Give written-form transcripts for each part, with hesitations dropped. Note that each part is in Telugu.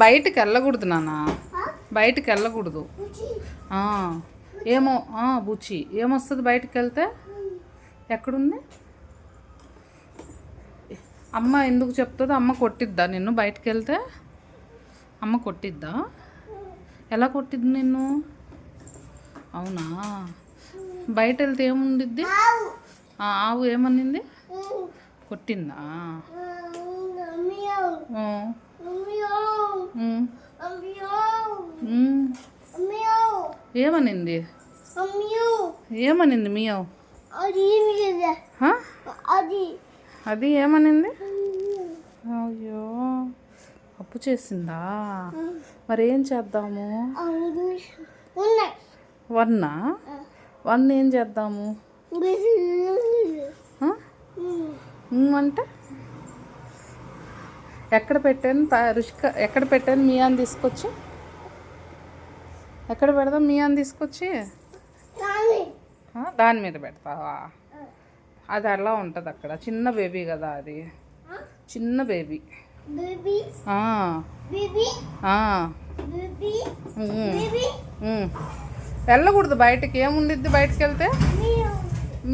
బయటికి వెళ్ళకూడదు నాన్న, బయటికి వెళ్ళకూడదు. ఏమో బుచ్చి ఏమొస్తుంది బయటికి వెళ్తే? ఎక్కడుంది అమ్మ? ఎందుకు చెప్తుందో? అమ్మ కొట్టిద్దా నిన్ను బయటికి వెళ్తే? అమ్మ కొట్టిద్దా? ఎలా కొట్టిద్ది నిన్ను? అవునా? బయట వెళ్తే ఏముండిద్ది? ఆవు ఏమనింది? కొట్టిందా? ఏమనింది? ఏమనింది మియావ్? అది ఏమనింది? అయ్యో, అప్పు చేసిందా? మరి ఏం చేద్దాము? వన్ ఏం చేద్దాము అంటే? ఎక్కడ పెట్టాను రుషిక? ఎక్కడ పెట్టాను మియాని తీసుకొచ్చి? ఎక్కడ పెడదాం మియాని తీసుకొచ్చి? దాని మీద పెడతావా? అది అలా ఉంటుంది అక్కడ. చిన్న బేబీ కదా అది, చిన్న బేబీ. వెళ్ళకూడదు బయటకి. ఏముండిద్ది బయటకు వెళ్తే?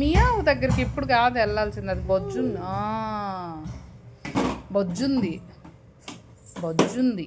మియావు దగ్గరికి ఇప్పుడు కాదు వెళ్ళాల్సింది, అది బొజ్జుంది. బొజ్జుంది.